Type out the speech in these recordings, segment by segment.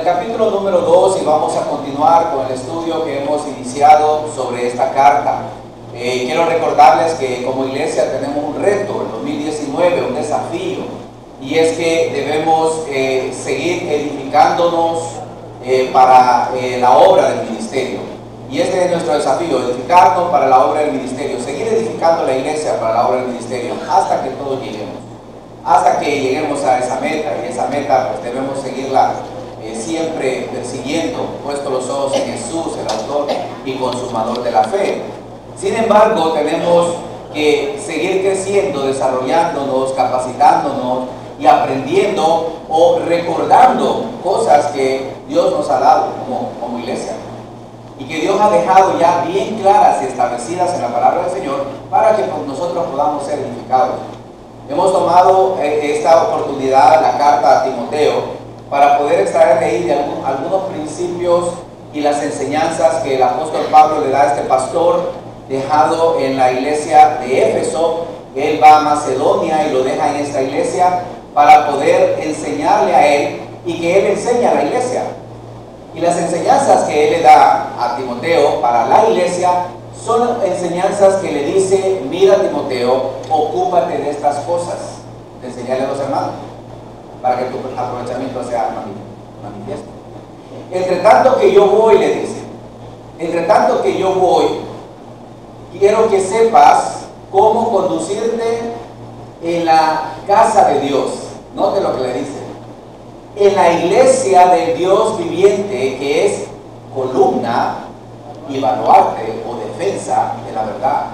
el capítulo número 2 y vamos a continuar con el estudio que hemos iniciado sobre esta carta. Quiero recordarles que como iglesia tenemos un reto, el 2019, un desafío, y es que debemos seguir edificándonos para la obra del ministerio. Y este es nuestro desafío, edificarnos para la obra del ministerio, seguir edificando la iglesia para la obra del ministerio hasta que todos lleguemos. Hasta que lleguemos a esa meta, y esa meta pues debemos seguirla siempre persiguiendo, puesto los ojos en Jesús, el autor y consumador de la fe. Sin embargo, tenemos que seguir creciendo, desarrollándonos, capacitándonos y aprendiendo o recordando cosas que Dios nos ha dado como iglesia y que Dios ha dejado ya bien claras y establecidas en la palabra del Señor para que nosotros podamos ser edificados. Hemos tomado esta oportunidad, la carta a Timoteo, para poder extraer de ahí algunos principios y las enseñanzas que el apóstol Pablo le da a este pastor dejado en la iglesia de Éfeso. Él va a Macedonia y lo deja en esta iglesia para poder enseñarle a él y que él enseñe a la iglesia. Y las enseñanzas que él le da a Timoteo para la iglesia son enseñanzas que le dice: mira, Timoteo, ocúpate de estas cosas, de enseñarle a los hermanos, para que tu aprovechamiento sea manifiesto. Entre tanto que yo voy, le dice, entre tanto que yo voy, quiero que sepas cómo conducirte en la casa de Dios. Note lo que le dice: en la iglesia del Dios viviente, que es columna y baluarte o defensa de la verdad.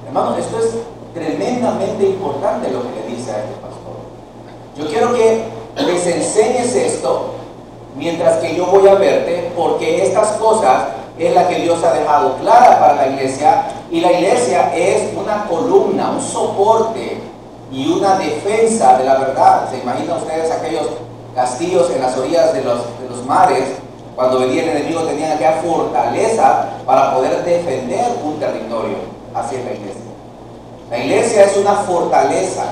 Hermanos, esto es tremendamente importante lo que le dice a este pastor. Yo quiero que les enseñes esto mientras que yo voy a verte, porque estas cosas es la que Dios ha dejado clara para la iglesia, y la iglesia es una columna, un soporte y una defensa de la verdad. ¿Se imaginan ustedes aquellos castillos en las orillas de los mares? Cuando venía el enemigo tenían aquella fortaleza para poder defender un territorio. Así es la iglesia. La iglesia es una fortaleza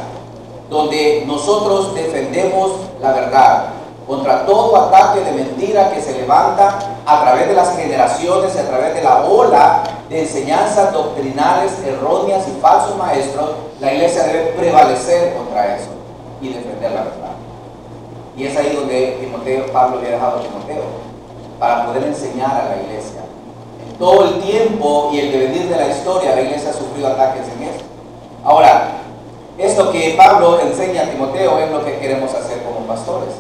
donde nosotros defendemos la verdad contra todo ataque de mentira que se levanta a través de las generaciones y a través de la ola de enseñanzas doctrinales erróneas y falsos maestros. La iglesia debe prevalecer contra eso y defender la verdad. Y es ahí donde Pablo había dejado a Timoteo, para poder enseñar a la iglesia. En todo el tiempo y el devenir de la historia, la iglesia ha sufrido ataques en esto. Ahora, esto que Pablo enseña a Timoteo es lo que queremos hacer como pastores: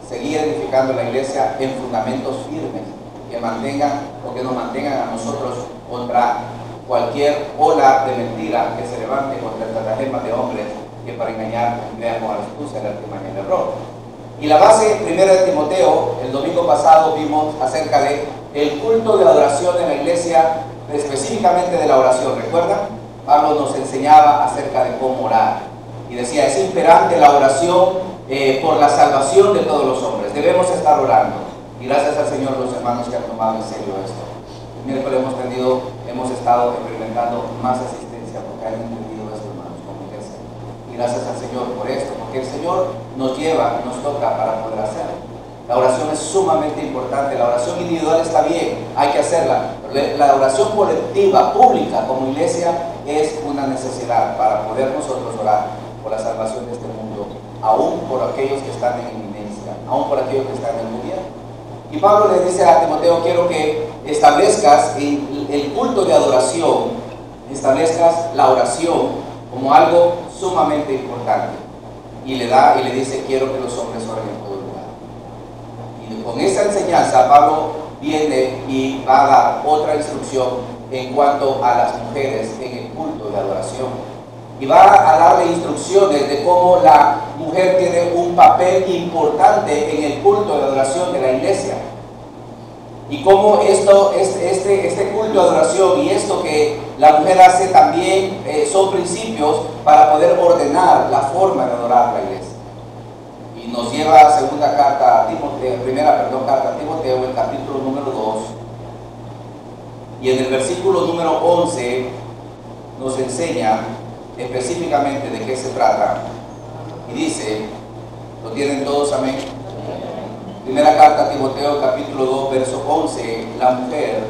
seguir edificando la iglesia en fundamentos firmes que mantengan o que nos mantengan a nosotros contra cualquier ola de mentira que se levante contra el estratagema de hombres que para engañar emplean como astucia, el artimaña y el error. Y la base primera de Timoteo, el domingo pasado vimos acerca de el culto de adoración en la iglesia, específicamente de la oración. ¿Recuerdan? Pablo nos enseñaba acerca de cómo orar y decía: es imperante la oración por la salvación de todos los hombres. Debemos estar orando, y gracias al Señor los hermanos que han tomado en serio esto. El miércoles hemos estado experimentando más asistencia porque han entendido esto, hermanos, como iglesia. Y gracias al Señor por esto, porque el Señor nos lleva, nos toca para poder hacerlo. La oración es sumamente importante. La oración individual está bien, hay que hacerla. La oración colectiva, pública, como iglesia, es una necesidad para poder nosotros orar por la salvación de este mundo, aún por aquellos que están en inminencia, aún por aquellos que están en el gobierno. Y Pablo le dice a Timoteo: quiero que establezcas el culto de adoración, establezcas la oración como algo sumamente importante. Y le dice: quiero que los hombres oren en todo lugar. Y con esa enseñanza Pablo viene y va a dar otra instrucción en cuanto a las mujeres en el culto de adoración. Y va a darle instrucciones de cómo la mujer tiene un papel importante en el culto de adoración de la iglesia. Y cómo este culto de adoración y esto que la mujer hace también son principios para poder ordenar la forma de adorar la iglesia. Y nos lleva a primera carta a Timoteo, el capítulo número 2. Y en el versículo número 11 nos enseña específicamente de qué se trata. Y dice, ¿lo tienen todos? Amén. Primera carta a Timoteo, capítulo 2, verso 11, la mujer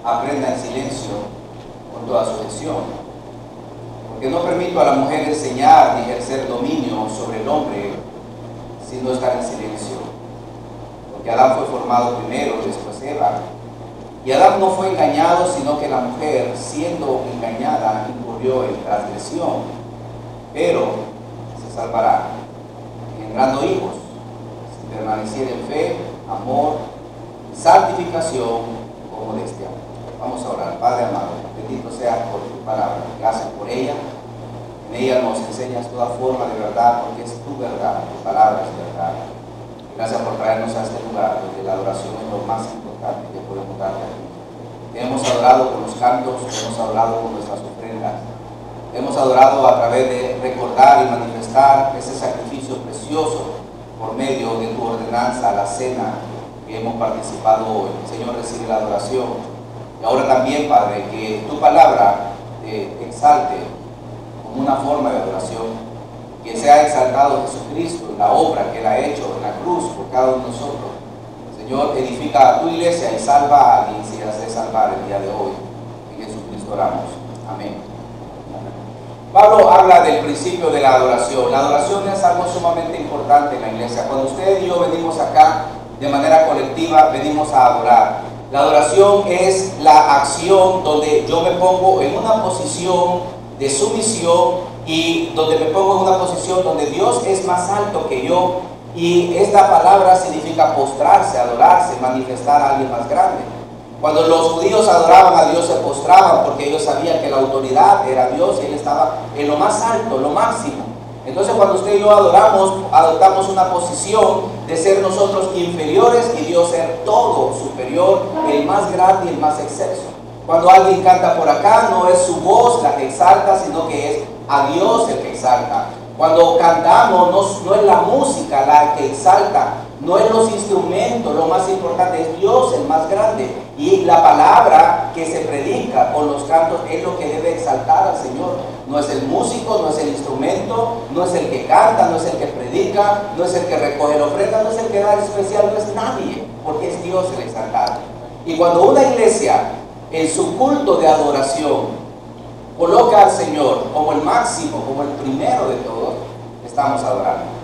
aprenda en silencio con toda sujeción, porque no permito a la mujer enseñar ni ejercer dominio sobre el hombre, sino estar en silencio, porque Adán fue formado primero, después Eva, y Adán no fue engañado, sino que la mujer, siendo engañada, incurrió en transgresión, pero se salvará, engendrando hijos, si permaneciera en fe, amor, santificación o modestia. Vamos a orar. Padre amado, bendito seas por tu palabra, gracias por ella. En ella nos enseñas toda forma de verdad, porque es tu verdad, tu palabra es verdad. Gracias por traernos a este lugar donde la adoración es lo más importante que podemos darte a ti. Te hemos adorado con los cantos, te hemos adorado con nuestras ofrendas, te hemos adorado a través de recordar y manifestar ese sacrificio precioso por medio de tu ordenanza, la cena que hemos participado hoy. Señor, recibe la adoración. Y ahora también, Padre, que tu palabra te exalte como una forma de adoración, que sea exaltado Jesucristo, la obra que Él ha hecho en la cruz por cada uno de nosotros. Señor, edifica a tu iglesia y salva a alguien si has de salvar el día de hoy. En Jesucristo oramos. Amén. Pablo habla del principio de la adoración. La adoración es algo sumamente importante en la iglesia. Cuando usted y yo venimos acá de manera colectiva, venimos a adorar. La adoración es la acción donde yo me pongo en una posición de sumisión y donde me pongo en una posición donde Dios es más alto que yo, y esta palabra significa postrarse, adorarse, manifestar a alguien más grande. Cuando los judíos adoraban a Dios se postraban porque ellos sabían que la autoridad era Dios y Él estaba en lo más alto, lo máximo. Entonces cuando usted y yo adoptamos una posición de ser nosotros inferiores y Dios ser todo superior, el más grande y el más excelso. Cuando alguien canta por acá, no es su voz la que exalta, sino que es a Dios el que exalta. Cuando cantamos, no es la música la que exalta, no es los instrumentos, lo más importante es Dios el más grande. Y la palabra que se predica con los cantos es lo que debe exaltar al Señor. No es el músico, no es el instrumento, no es el que canta, no es el que predica, no es el que recoge la ofrenda, no es el que da el especial, no es nadie, porque es Dios el exaltado. Y cuando una iglesia en su culto de adoración coloca al Señor como el máximo, como el primero de todos, estamos adorando.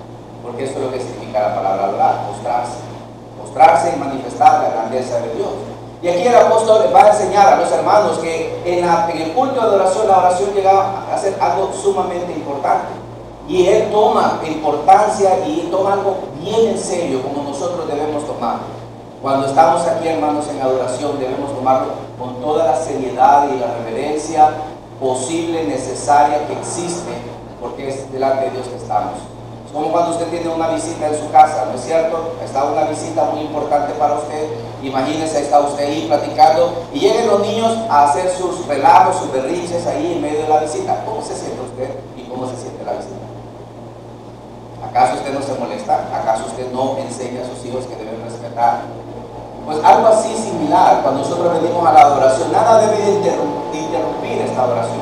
Porque eso es lo que significa la palabra adorar, mostrarse y manifestar la grandeza de Dios. Y aquí el apóstol va a enseñar a los hermanos que en el culto de adoración, la oración llega a ser algo sumamente importante. Y él toma importancia y toma algo bien en serio, como nosotros debemos tomarlo. Cuando estamos aquí, hermanos, en adoración, debemos tomarlo con toda la seriedad y la reverencia posible, necesaria, que existe, porque es delante de Dios que estamos. Es como cuando usted tiene una visita en su casa, ¿no es cierto? Está una visita muy importante para usted. Imagínese, está usted ahí platicando y llegan los niños a hacer sus relajos, sus berrinches ahí en medio de la visita. ¿Cómo se siente usted y cómo se siente la visita? ¿Acaso usted no se molesta? ¿Acaso usted no enseña a sus hijos que deben respetar? Pues algo así similar, cuando nosotros venimos a la adoración, nada debe de interrumpir esta adoración,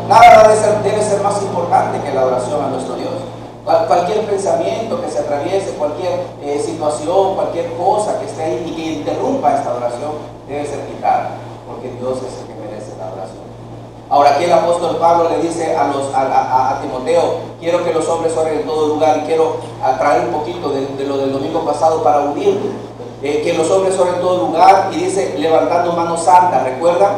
nada debe ser más importante que la adoración a nuestro Dios. Cualquier pensamiento que se atraviese, cualquier situación, cualquier cosa que esté ahí y que interrumpa esta adoración, debe ser quitada, porque Dios es el que merece la adoración. Ahora aquí el apóstol Pablo le dice a Timoteo, quiero que los hombres oren en todo lugar, y quiero traer un poquito de lo del domingo pasado para unirlo. Que los hombres oren en todo lugar, y dice levantando manos santas, ¿recuerdan?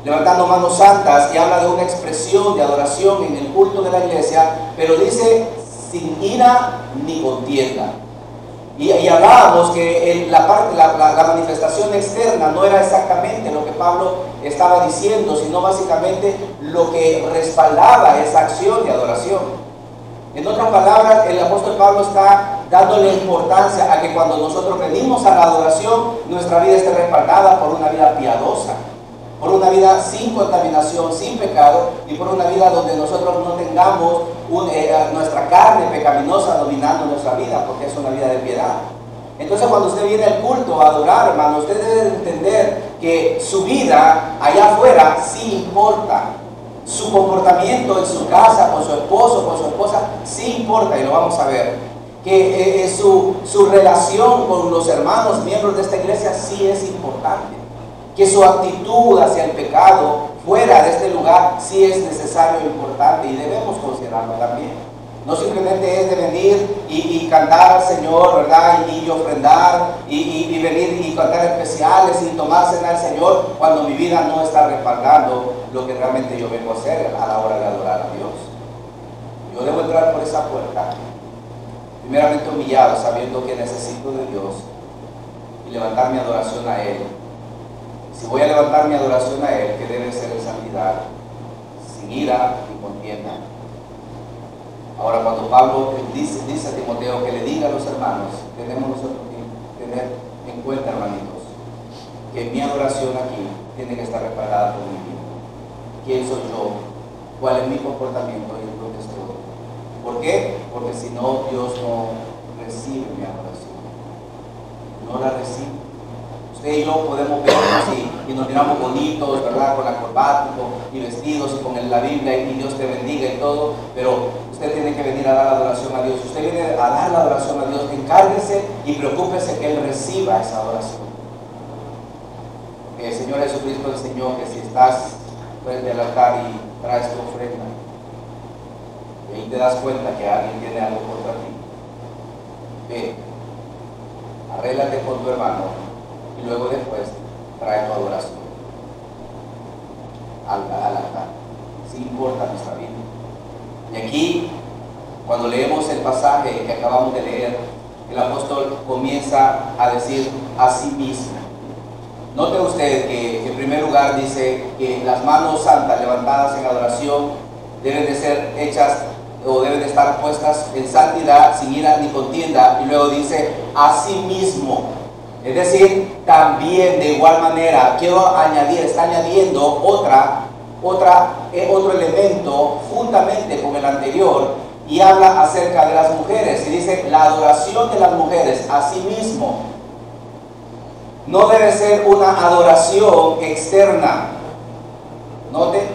Levantando manos santas, y habla de una expresión de adoración en el culto de la iglesia, pero dice sin ira ni contienda. Y hablábamos que la manifestación externa no era exactamente lo que Pablo estaba diciendo, sino básicamente lo que respaldaba esa acción de adoración. En otras palabras, el apóstol Pablo está dándole importancia a que cuando nosotros venimos a la adoración, nuestra vida esté respaldada por una vida piadosa, por una vida sin contaminación, sin pecado, y por una vida donde nosotros no tengamos nuestra carne pecaminosa dominando nuestra vida, porque es una vida de piedad. Entonces cuando usted viene al culto a adorar, hermano, usted debe entender que su vida allá afuera sí importa. Su comportamiento en su casa, con su esposo, con su esposa, sí importa, y lo vamos a ver. que su relación con los hermanos, miembros de esta iglesia, sí es importante, que su actitud hacia el pecado fuera de este lugar sí es necesario e importante y debemos considerarlo también. No simplemente es de venir y cantar al Señor, ¿verdad? Y ofrendar y venir y cantar especiales y tomar cena al Señor cuando mi vida no está respaldando lo que realmente yo vengo a hacer a la hora de adorar a Dios. Yo debo entrar por esa puerta, primeramente humillado, sabiendo que necesito de Dios y levantar mi adoración a Él. Si voy a levantar mi adoración a Él, que debe ser en santidad, sin ira y contienda. Ahora, cuando Pablo dice a Timoteo que le diga a los hermanos, tenemos nosotros que tener en cuenta, hermanitos, que mi adoración aquí tiene que estar respaldada por mi vida. ¿Quién soy yo? ¿Cuál es mi comportamiento? Y es lo que estoy. ¿Por qué? Porque si no, Dios no recibe mi adoración. No la recibe. Usted y yo podemos vernos y nos miramos bonitos, ¿verdad? Con la corbata y vestidos y con la Biblia y Dios te bendiga y todo, pero usted tiene que venir a dar la adoración a Dios. Usted viene a dar la adoración a Dios, encárguese y preocúpese que Él reciba esa adoración. El Señor Jesucristo enseñó que si estás frente al altar y traes tu ofrenda, y ahí te das cuenta que alguien tiene algo contra ti, ve, arréglate con tu hermano y luego después trae tu adoración al altar. Sí importa nuestra vida. Y aquí, cuando leemos el pasaje que acabamos de leer, el apóstol comienza a decir a sí mismo. Note usted que en primer lugar dice que las manos santas levantadas en adoración deben de ser hechas o deben de estar puestas en santidad, sin ira ni contienda, y luego dice a sí mismo. Es decir, también de igual manera, quiero añadir, está añadiendo otro elemento juntamente con el anterior y habla acerca de las mujeres y dice la adoración de las mujeres a sí mismo no debe ser una adoración externa. Note,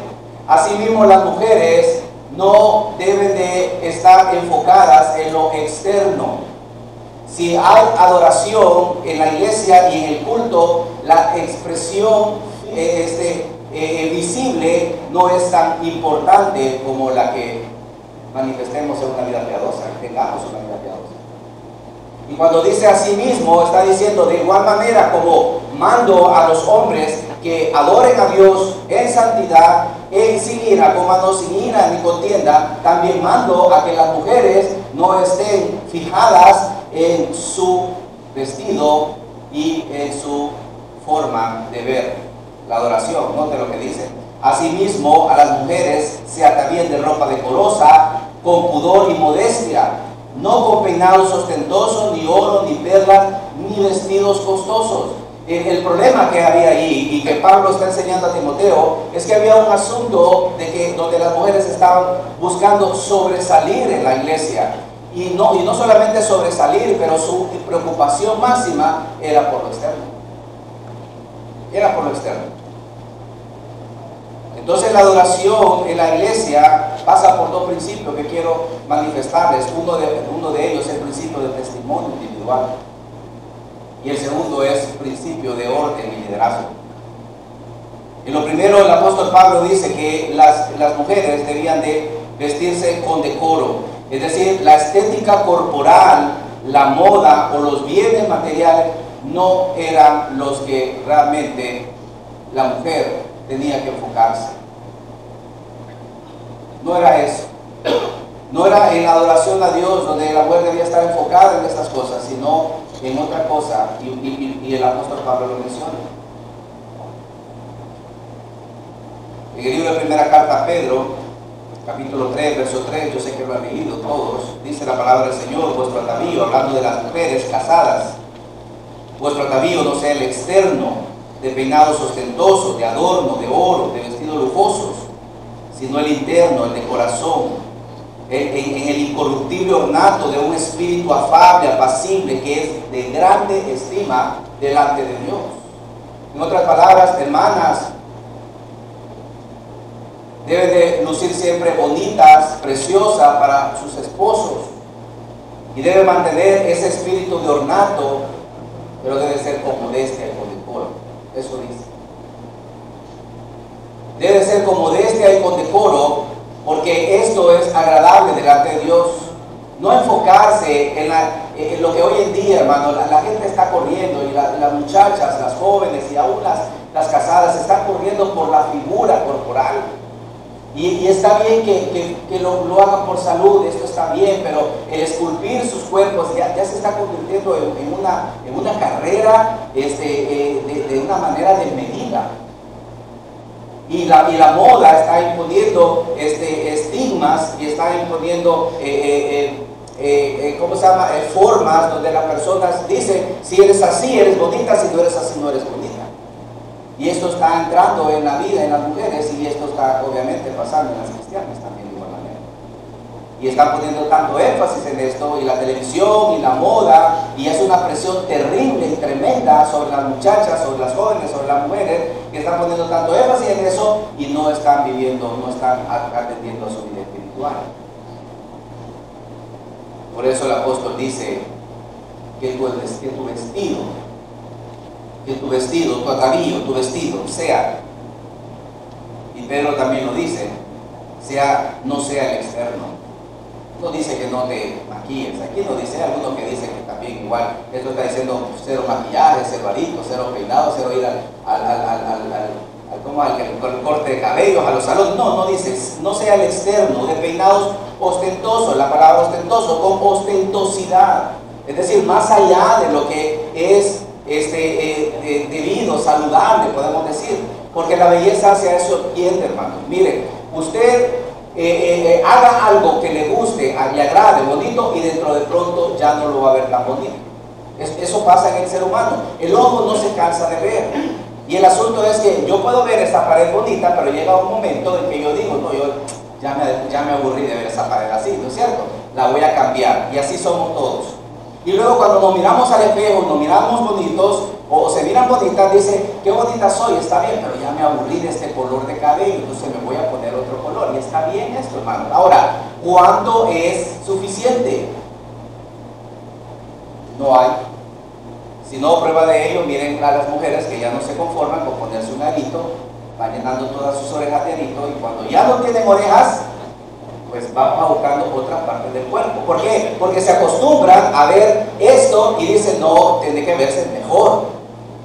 asimismo las mujeres no deben de estar enfocadas en lo externo. Si hay adoración en la iglesia y en el culto, la expresión visible no es tan importante como la que manifestemos en una vida piadosa, tengamos una vida piadosa. Y cuando dice a sí mismo, está diciendo de igual manera como mando a los hombres que adoren a Dios en santidad, sin ira, no sin ira ni contienda, también mando a que las mujeres no estén fijadas en su vestido y en su forma de ver la adoración. Note lo que dice. Asimismo, a las mujeres se atavíen de ropa decorosa, con pudor y modestia, no con peinados ostentosos, ni oro, ni perlas, ni vestidos costosos. El problema que había ahí y que Pablo está enseñando a Timoteo es que había un asunto de que donde las mujeres estaban buscando sobresalir en la iglesia. Y no solamente sobresalir, pero su preocupación máxima era por lo externo. Era por lo externo. Entonces la adoración en la iglesia pasa por dos principios que quiero manifestarles. Uno de ellos es el principio del testimonio individual. Y el segundo es el principio de orden y liderazgo. En lo primero, el apóstol Pablo dice que las mujeres debían de vestirse con decoro. Es decir, la estética corporal, la moda o los bienes materiales no eran los que realmente la mujer tenía que enfocarse. No era eso. No era en la adoración a Dios donde la mujer debía estar enfocada en estas cosas, sino en otra cosa, y el apóstol Pablo lo menciona. En el libro de primera carta a Pedro, capítulo 3, verso 3, yo sé que lo han leído todos, dice la palabra del Señor: vuestro atavío, hablando de las mujeres casadas, vuestro atavío no sea el externo, de peinados ostentosos, de adorno, de oro, de vestidos lujosos, sino el interno, el de corazón, en el incorruptible ornato de un espíritu afable, apacible, que es de grande estima delante de Dios. En otras palabras, hermanas, deben de lucir siempre bonitas, preciosas para sus esposos. Y debe mantener ese espíritu de ornato, pero debe ser con modestia y con decoro. Eso dice. Debe ser con modestia y con decoro, porque esto es agradable delante de Dios. No enfocarse en lo que hoy en día, hermano, la gente está corriendo, y las muchachas, las jóvenes y aún las casadas están corriendo por la figura corporal. Y está bien que lo hagan por salud, esto está bien, pero el esculpir sus cuerpos ya se está convirtiendo en una carrera de una manera desmedida. Y la moda está imponiendo estigmas y está imponiendo ¿cómo se llama? Formas donde las personas dicen, si eres así, eres bonita, si no eres así, no eres bonita. Y esto está entrando en la vida, en las mujeres, y esto está obviamente pasando en las cristianas también de igual manera. Y están poniendo tanto énfasis en esto, y la televisión, y la moda, y es una presión terrible y tremenda sobre las muchachas, sobre las jóvenes, sobre las mujeres, que están poniendo tanto énfasis en eso, y no están viviendo, no están atendiendo a su vida espiritual. Por eso el apóstol dice que tu vestido, tu atavío, tu vestido sea, y Pedro también lo dice, no sea el externo. No dice que no te maquilles, aquí no dice, hay algunos que dicen que también igual, esto está diciendo cero maquillaje, cero arito, cero peinado, cero ir al corte de cabellos, a los salones. No dice, no sea el externo, de peinados ostentosos, la palabra ostentoso, con ostentosidad, es decir, más allá de lo que es debido, saludable, podemos decir, porque la belleza hacia eso tiende, hermano. Mire, usted haga algo que le guste, le agrade, bonito, y dentro de pronto ya no lo va a ver tan bonito. Eso pasa en el ser humano. El ojo no se cansa de ver. Y el asunto es que yo puedo ver esta pared bonita, pero llega un momento en que yo digo, no, yo ya me aburrí de ver esa pared así, ¿no es cierto? La voy a cambiar. Y así somos todos. Y luego cuando nos miramos al espejo, nos miramos bonitos, o se miran bonitas, dicen, qué bonita soy, está bien, pero ya me aburrí de este color de cabello, entonces me voy a poner otro color. Y está bien esto, hermano. Ahora, ¿cuánto es suficiente? No hay. Si no, prueba de ello, miren a las mujeres que ya no se conforman con ponerse un arito, van llenando todas sus orejas de arito, y cuando ya no tienen orejas, pues van buscando otras partes del cuerpo. ¿Por qué? Porque se acostumbran a ver esto y dicen, no, tiene que verse mejor.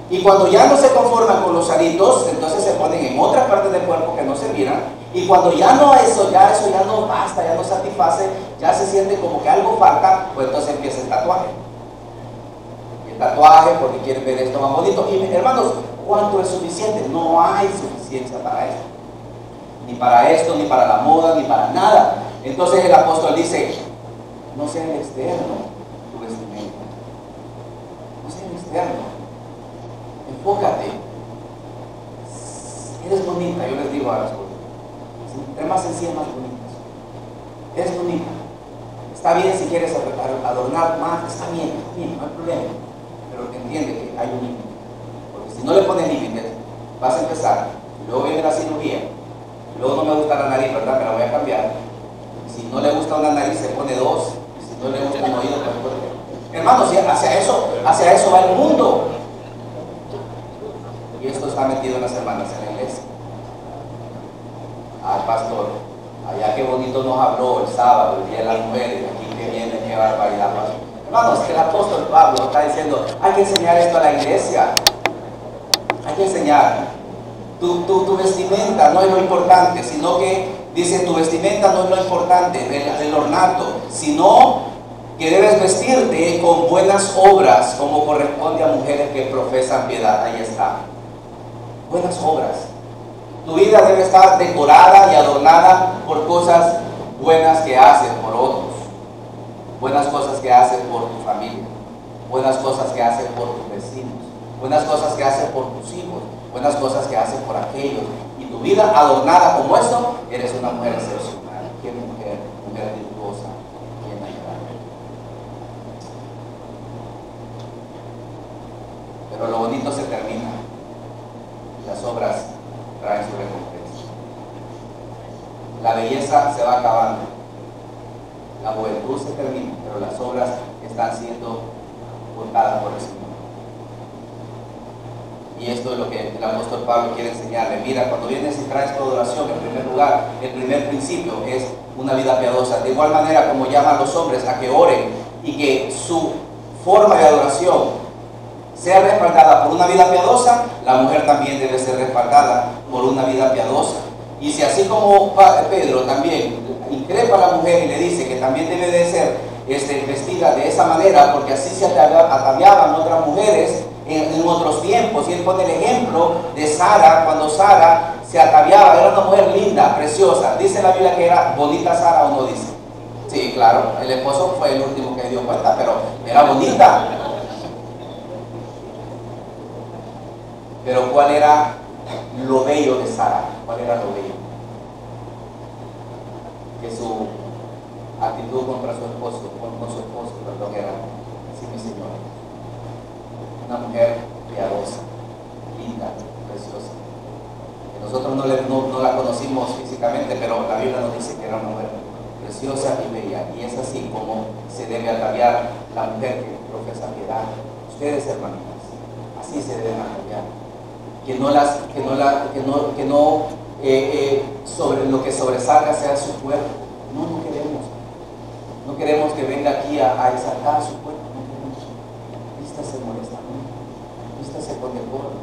Y cuando ya no se conforman con los aritos, entonces se ponen en otras partes del cuerpo que no se miran. Y cuando ya eso ya no basta, ya no satisface, ya se siente como que algo falta, pues entonces empieza el tatuaje. Tatuaje porque quieren ver esto más bonito. Y hermanos, ¿cuánto es suficiente? No hay suficiencia para esto, ni para esto, ni para la moda, ni para nada. Entonces el apóstol dice, no sea el externo tu vestimenta, no sea el externo, enfócate. Eres bonita, yo les digo a las cosas, entre más sencillas, más bonitas. Eres bonita, está bien si quieres adornar más, está bien, no hay problema. Pero que entiende que hay un límite, porque si no le pones límites, vas a empezar, luego viene la cirugía, luego no me gusta la nariz, ¿verdad? Me la voy a cambiar. Si no le gusta una nariz, se pone dos, y si no le gusta un oído, pues pone. Hermanos, hacia eso va el mundo. Y esto está metido en las hermanas en la iglesia. Al pastor, allá qué bonito nos habló el sábado, el día de las mujeres, aquí que viene, qué barbaridad, pastor. Hermanos, que el apóstol Pablo está diciendo, hay que enseñar esto a la iglesia. Hay que enseñar. Tu vestimenta no es lo importante, sino que dice, tu vestimenta no es lo importante, el ornato, sino que debes vestirte con buenas obras, como corresponde a mujeres que profesan piedad. Ahí está. Buenas obras. Tu vida debe estar decorada y adornada por cosas buenas que haces por otros. Buenas cosas que haces por tu familia, buenas cosas que haces por tus vecinos, buenas cosas que haces por tus hijos, buenas cosas que haces por aquellos. Y tu vida adornada como esto, eres una mujer excepcional. ¿Qué mujer virtuosa? ¿Quién ayuda? Pero lo bonito se termina. Las obras traen su recompensa. La belleza se va acabando. La vuelta. luz se termina, pero las obras están siendo juzgadas por el Señor. Y esto es lo que el apóstol Pablo quiere enseñarle. Mira, cuando vienes y traes tu adoración, en primer lugar, el primer principio es una vida piadosa. De igual manera como llama a los hombres a que oren y que su forma de adoración sea respaldada por una vida piadosa, la mujer también debe ser respaldada por una vida piadosa. Y si así como Pedro también increpa a la mujer y le dice que también debe de ser vestida de esa manera, porque así se ataviaban otras mujeres en otros tiempos, y él pone el ejemplo de Sara, cuando Sara se ataviaba, era una mujer linda, preciosa. Dice la Biblia que era bonita Sara, ¿o no dice? Sí, claro, el esposo fue el último que dio cuenta, pero era bonita. Pero ¿cuál era lo bello de Sara? ¿Cuál era lo bello? Que su actitud contra su esposo, perdón, era: sí, mi Señor, una mujer piadosa, linda, preciosa. Que nosotros no la conocimos físicamente, pero la Biblia nos dice que era una mujer preciosa y bella. Y es así como se debe ataviar la mujer que profesa piedad. Ustedes, hermanitas, así se deben ataviar. Sobre lo que sobresalga sea su cuerpo. No queremos. No queremos que venga aquí a exaltar su cuerpo. No queremos. Vístase modestamente. Vístase con decoro.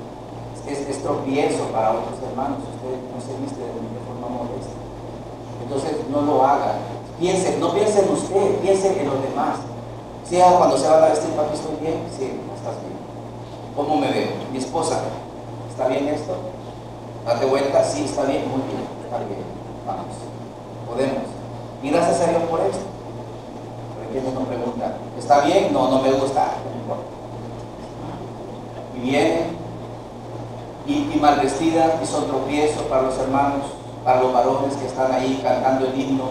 Es tropiezo para otros hermanos. Usted no se viste de forma modesta. Entonces no lo haga. No piense en usted, piense en los demás. Si cuando se van a vestir, papi, estoy bien. Sí, estás bien. ¿Cómo me veo? Mi esposa: ¿está bien esto? Date vuelta, sí, está bien, muy bien, está bien, vamos, podemos. Y gracias a Dios por esto. Porque nos pregunta: ¿está bien? No me gusta, no importa. Y vienen y mal vestidas, y son tropiezos para los hermanos, para los varones que están ahí cantando el himno,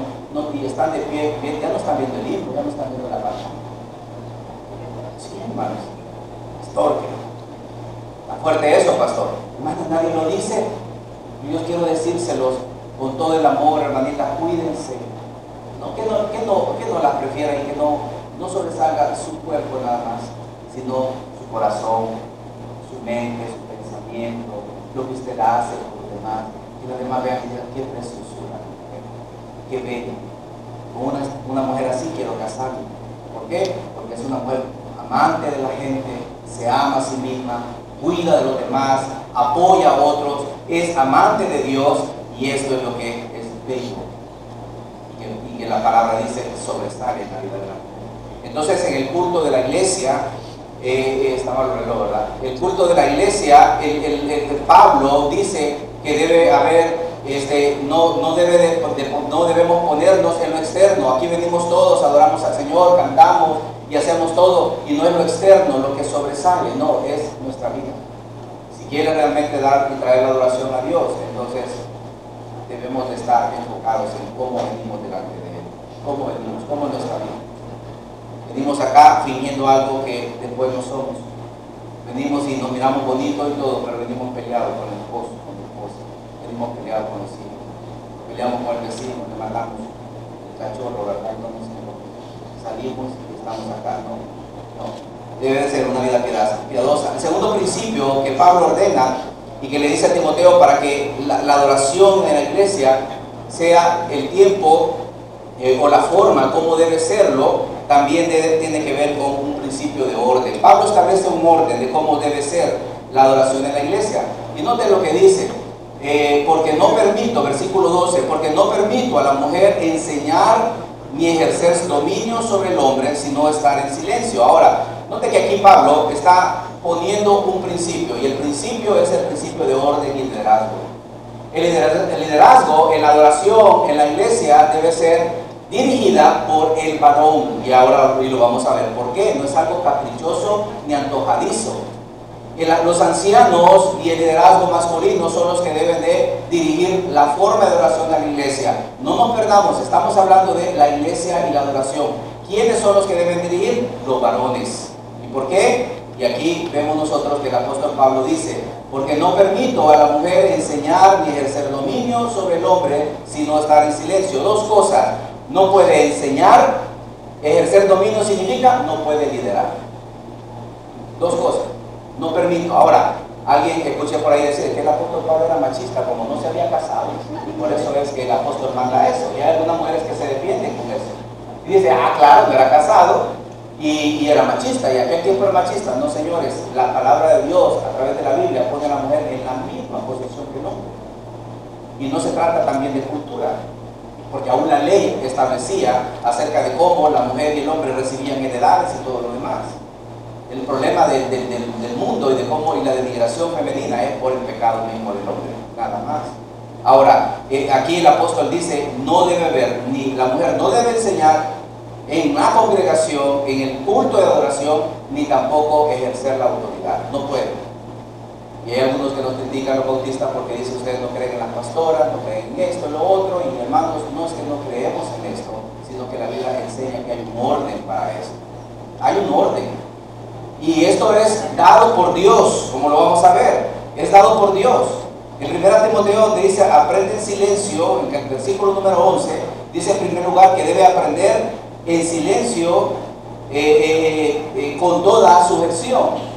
y están de pie, ya no están viendo el himno, ya no están viendo la palabra. Sí, hermanos, estorque. Está fuerte eso, pastor. Hermanos, nadie lo dice. Y yo quiero decírselos con todo el amor, hermanitas, cuídense. Que no las prefieran y que no sobresalga su cuerpo nada más, sino su corazón, su mente, su pensamiento, lo que usted hace por los demás. Que los demás vean y digan: qué preciosura, qué bella. Con una mujer así quiero casarme. ¿Por qué? Porque es una mujer amante de la gente, se ama a sí misma, cuida de los demás, apoya a otros, es amante de Dios, y esto es lo que es bello. Y que la palabra dice sobresale en la vida de la mujer. Entonces, en el culto de la iglesia, estaba el reloj, ¿verdad? El culto de la iglesia, el Pablo dice que debe haber, no debemos ponernos en lo externo. Aquí venimos todos, adoramos al Señor, cantamos y hacemos todo, y no es lo externo lo que sobresale, no, es nuestra vida. Si quiere realmente dar y traer la adoración a Dios, entonces debemos de estar enfocados en cómo venimos delante de Él, cómo venimos, cómo es nuestra vida. Venimos acá fingiendo algo que después no somos. Venimos y nos miramos bonito y todo, pero venimos peleados con el esposo, con la esposa. Venimos peleados con los hijos. Peleamos con el vecino, le matamos el cachorro, ¿verdad? Entonces, salimos y estamos acá, no. Debe de ser una vida piadosa. El segundo principio que Pablo ordena y que le dice a Timoteo para que la adoración en la iglesia sea el tiempo o la forma como debe serlo, también tiene que ver con un principio de orden. Pablo establece un orden de cómo debe ser la adoración en la iglesia. Y note lo que dice: porque no permito, versículo 12, porque no permito a la mujer enseñar ni ejercer dominio sobre el hombre, sino estar en silencio. Ahora, note que aquí Pablo está poniendo un principio, y el principio es el principio de orden y liderazgo. El liderazgo en la adoración en la iglesia debe ser dirigida por el varón, y ahora lo vamos a ver por qué. No es algo caprichoso ni antojadizo. Los ancianos y el liderazgo masculino son los que deben de dirigir la forma de adoración de la iglesia. No nos perdamos, estamos hablando de la iglesia y la adoración. ¿Quiénes son los que deben dirigir? Los varones. ¿Y por qué? Y aquí vemos nosotros que el apóstol Pablo dice: porque no permito a la mujer enseñar ni ejercer dominio sobre el hombre, sino estar en silencio. Dos cosas: no puede enseñar Ejercer dominio significa no puede liderar. Dos cosas. No permito. Ahora, alguien escuché por ahí decir que el apóstol Pablo era machista, como no se había casado. Y por eso es que el apóstol manda eso. Y hay algunas mujeres que se defienden con eso. Y dice, claro, no era casado y era machista. Y aquel tiempo era machista. No, señores, la palabra de Dios a través de la Biblia pone a la mujer en la misma posición que el hombre. Y no se trata también de cultura, porque aún la ley establecía acerca de cómo la mujer y el hombre recibían heredades y todo lo demás. El problema del mundo y de cómo y la denigración femenina es por el pecado mismo del hombre, nada más. Ahora, aquí el apóstol dice, no debe haber, ni la mujer no debe enseñar en la congregación, en el culto de adoración, ni tampoco ejercer la autoridad, no puede. Y hay algunos que nos critican a los bautistas porque dicen, ustedes no creen en las pastoras, no creen en esto, en lo otro, y hermanos, no es que no creemos en esto, sino que la Biblia enseña que hay un orden para eso. Hay un orden. Y esto es dado por Dios, como lo vamos a ver, es dado por Dios. En 1 Timoteo donde dice, aprende en silencio, en el versículo número 11, dice en primer lugar que debe aprender en silencio con toda sujeción.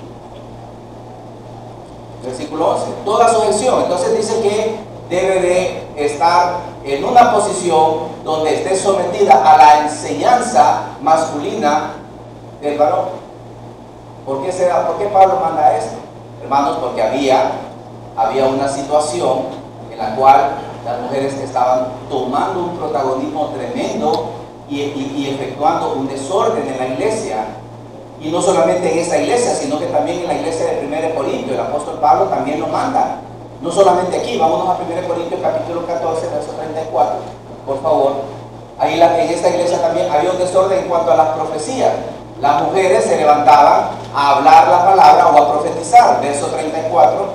Versículo 11, toda sujeción. Entonces dice que debe de estar en una posición donde esté sometida a la enseñanza masculina del varón. ¿Por qué Pablo manda esto? Hermanos, porque había una situación en la cual las mujeres estaban tomando un protagonismo tremendo y efectuando un desorden en la iglesia. Y no solamente en esta iglesia, sino que también en la iglesia de 1 Corintios. El apóstol Pablo también lo manda. No solamente aquí, vámonos a 1 Corintios capítulo 14, verso 34, por favor. Ahí en esta iglesia también había un desorden en cuanto a las profecías. Las mujeres se levantaban a hablar la palabra o a profetizar. Verso 34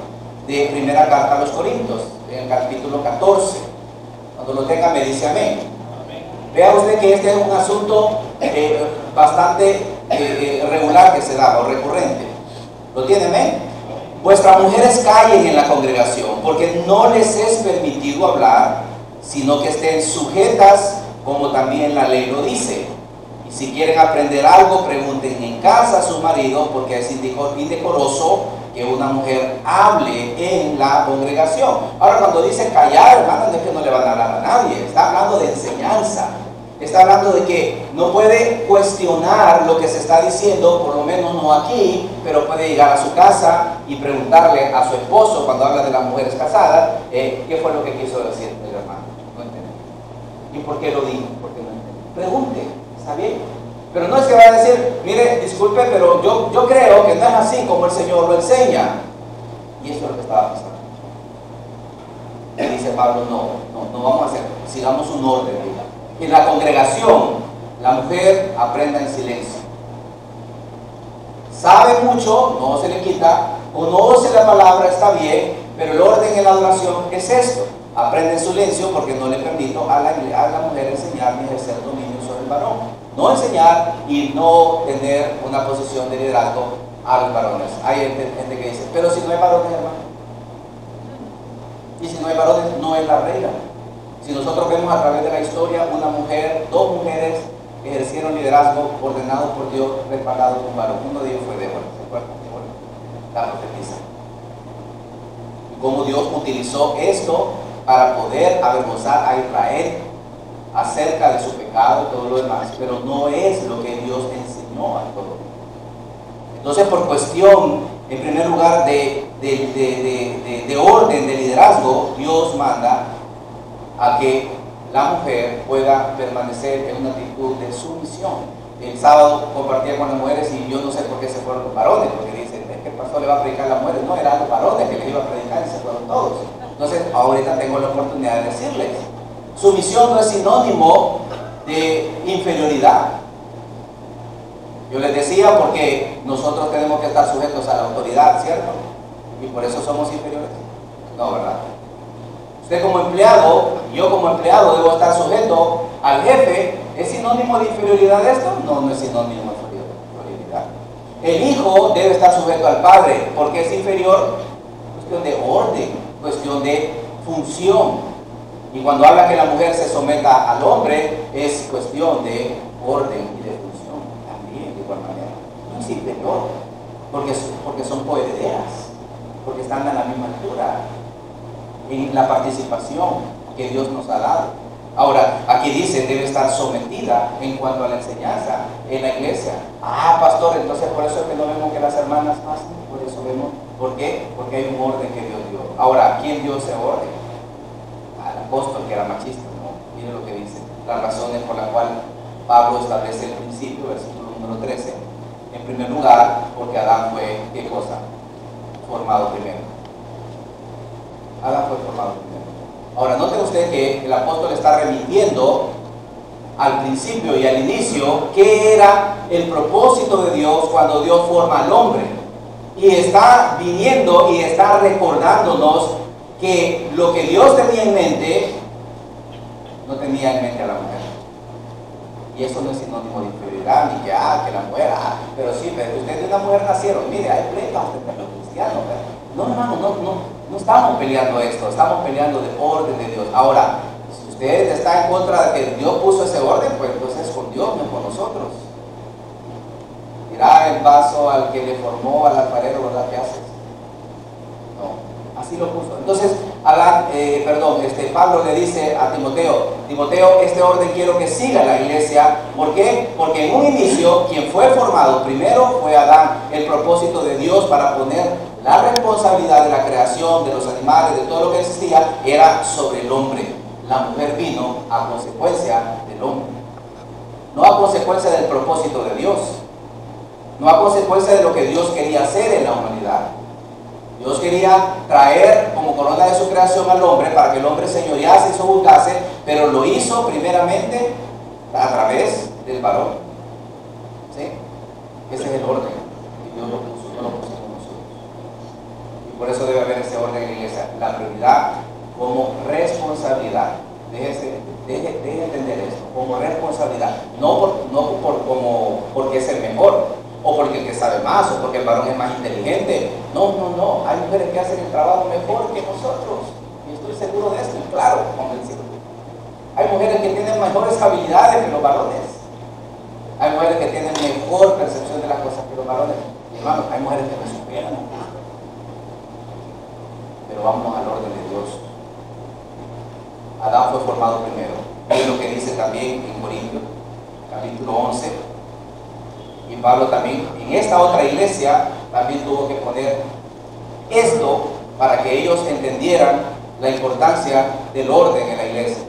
de primera carta a los Corintios, en el capítulo 14. Cuando lo tenga me dice amén. Vea usted que este es un asunto bastante regular que se da, o recurrente. ¿Lo tiene, amén? Vuestras mujeres callen en la congregación, porque no les es permitido hablar, sino que estén sujetas, como también la ley lo dice. Y si quieren aprender algo, pregunten en casa a sus maridos, porque es indecoroso que una mujer hable en la congregación. Ahora, cuando dice callar, hermano, no es que no le van a hablar a nadie, está hablando de enseñanza. Está hablando de que no puede cuestionar lo que se está diciendo, por lo menos no aquí, pero puede llegar a su casa y preguntarle a su esposo, cuando habla de las mujeres casadas, ¿qué fue lo que quiso decir el hermano? No entendí. ¿Y por qué lo dijo? ¿Por qué no entendí? Pregunte, está bien. Pero no es que va a decir, mire, disculpe, pero yo creo que no es así como el Señor lo enseña. Y eso es lo que estaba pasando. Y dice Pablo, no vamos a hacer, sigamos un orden, diga. En la congregación, la mujer aprenda en silencio. Sabe mucho, no se le quita, conoce la palabra, está bien, pero el orden en la adoración es esto. Aprende en silencio porque no le permito a la mujer enseñar ni ejercer dominio sobre el varón. No enseñar y no tener una posición de liderazgo a los varones. Hay gente que dice, pero si no hay varones, hermano. Y si no hay varones, no es la regla. Si nosotros vemos a través de la historia, dos mujeres ejercieron liderazgo ordenado por Dios, respaldado por un varón. Uno de ellos fue Débora, ¿se acuerdan? La profetisa. Y cómo Dios utilizó esto para poder avergonzar a Israel acerca de su pecado y todo lo demás, pero no es lo que Dios enseñó a todos. Entonces, por cuestión, en primer lugar, de orden, de liderazgo, Dios manda a que la mujer pueda permanecer en una actitud de sumisión. El sábado compartía con las mujeres y yo no sé por qué se fueron los varones, porque dicen, es que el pastor le va a predicar a las mujeres. No, eran los varones que les iba a predicar y se fueron todos. Entonces, ahorita tengo la oportunidad de decirles, sumisión no es sinónimo de inferioridad. Yo les decía porque nosotros tenemos que estar sujetos a la autoridad, ¿cierto? Y por eso somos inferiores. No, ¿verdad? Usted como empleado, yo como empleado debo estar sujeto al jefe. ¿Es sinónimo de inferioridad esto? No, no es sinónimo de inferioridad. El hijo debe estar sujeto al padre porque es inferior, cuestión de orden, cuestión de función. Y cuando habla que la mujer se someta al hombre, es cuestión de orden y de función. en la participación que Dios nos ha dado. Ahora, aquí dice, debe estar sometida en cuanto a la enseñanza en la iglesia. Ah, pastor, entonces por eso es que no vemos que las hermanas pasen, por eso vemos. ¿Por qué? Porque hay un orden que Dios dio. Ahora, ¿quién dio ese orden? Al apóstol, que era machista, ¿no? Mire lo que dice, las razones por las cuales Pablo establece el principio, versículo número 13. En primer lugar, porque Adán fue, ¿qué cosa? Formado primero. Adán fue formado primero. Ahora, note usted que el apóstol está remitiendo al principio y al inicio qué era el propósito de Dios cuando Dios forma al hombre. Y está viniendo y está recordándonos que lo que Dios tenía en mente, no tenía en mente a la mujer. Y eso no es sinónimo de inferioridad, ni que la mujer, pero sí, pero usted de una mujer nacieron. Mire, hay pleitos entre los cristianos. No, hermano, no estamos peleando esto, estamos peleando de orden de Dios. Ahora, si usted está en contra de que Dios puso ese orden, pues entonces es con Dios, no con nosotros. Dirá el vaso al que le formó al alfarero, ¿verdad? ¿Qué haces? No, así lo puso. Entonces, Pablo le dice a Timoteo, este orden quiero que siga la iglesia. ¿Por qué? Porque en un inicio, quien fue formado primero fue Adán. El propósito de Dios para poner la responsabilidad de la creación, de los animales, de todo lo que existía, era sobre el hombre. La mujer vino a consecuencia del hombre, no a consecuencia del propósito de Dios, no a consecuencia de lo que Dios quería hacer en la humanidad. Dios quería traer como corona de su creación al hombre para que el hombre señorease y sojuzgase, pero lo hizo primeramente a través del varón. ¿Sí? Ese es el orden que Dios lo puso, no lo pusimos nosotros. Y por eso debe haber ese orden en la iglesia. La prioridad como responsabilidad. Deje entender esto, como responsabilidad. No porque es el mejor, o porque el que sabe más, o porque el varón es más inteligente. No. Hay mujeres que hacen el trabajo mejor que nosotros. Y estoy seguro de esto, y claro, convencido. Hay mujeres que tienen mejores habilidades que los varones. Hay mujeres que tienen mejor percepción de las cosas que los varones. Y hermanos, hay mujeres que me superan. Pero vámonos al orden de Dios. Adán fue formado primero. Es lo que dice también en Corintios, capítulo 11. Y Pablo también, en esta otra iglesia, también tuvo que poner esto para que ellos entendieran la importancia del orden en la iglesia.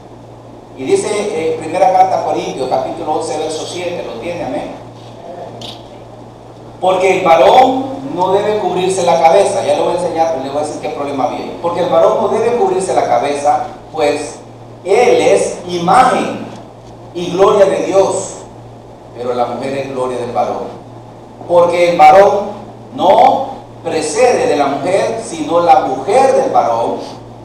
Y dice primera carta a Corintios, capítulo 11, verso 7, ¿lo tiene? Amén. Porque el varón no debe cubrirse la cabeza. Ya le voy a enseñar, le voy a decir qué problema viene. Porque el varón no debe cubrirse la cabeza, pues él es imagen y gloria de Dios, pero la mujer es gloria del varón. Porque el varón no precede de la mujer, sino la mujer del varón.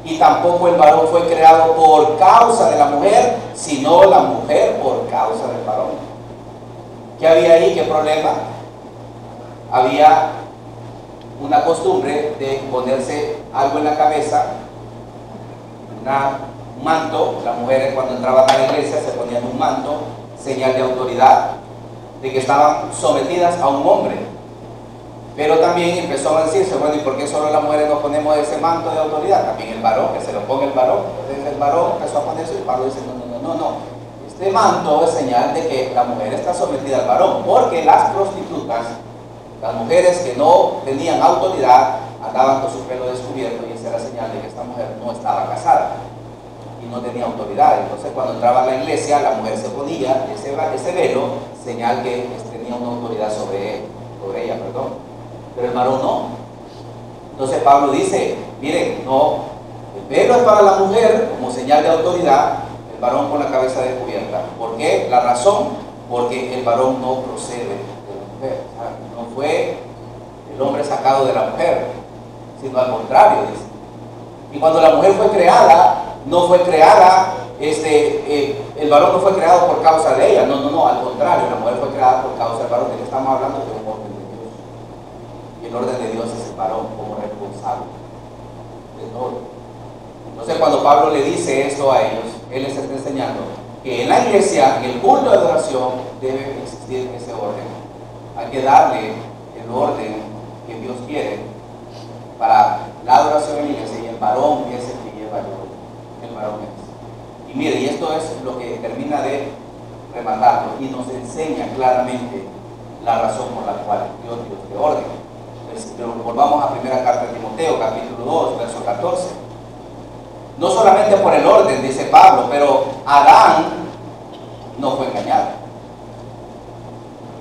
Y tampoco el varón fue creado por causa de la mujer, sino la mujer por causa del varón. ¿Qué había ahí? ¿Qué problema? Había una costumbre de ponerse algo en la cabeza, un manto. Las mujeres cuando entraban a la iglesia se ponían un manto, señal de autoridad, de que estaban sometidas a un hombre. Pero también empezó a decirse, bueno, ¿y por qué solo las mujeres nos ponemos ese manto de autoridad? También el varón, que se lo ponga el varón. Entonces el varón empezó a ponerse y el varón dice, no. Este manto es señal de que la mujer está sometida al varón, porque las prostitutas, las mujeres que no tenían autoridad, andaban con su pelo descubierto, y esa era señal de que esta mujer no estaba casada y no tenía autoridad. Entonces cuando entraba a la iglesia, la mujer se ponía ese velo, señal que tenía una autoridad sobre ella. Pero el varón no. Entonces Pablo dice, miren, no, el velo es para la mujer como señal de autoridad, el varón con la cabeza descubierta. ¿Por qué? La razón, porque el varón no procede de la mujer. No fue el hombre sacado de la mujer, sino al contrario, dice. Y cuando la mujer fue creada, no fue creada, el varón no fue creado por causa de ella, no, al contrario, la mujer fue creada por causa del varón. De que estamos hablando de un orden de Dios. Y el orden de Dios es el varón como responsable de todo. Entonces cuando Pablo le dice esto a ellos, él les está enseñando que en la iglesia, en el culto de adoración, debe existir ese orden. Hay que darle el orden que Dios quiere para la adoración en la iglesia, y el varón es el que lleva el varón es. Y mire, y esto es lo que termina de rematarlo y nos enseña claramente la razón por la cual Dios dio este orden. Pero volvamos a primera carta de Timoteo, capítulo 2, verso 14. No solamente por el orden, dice Pablo, pero Adán no fue engañado,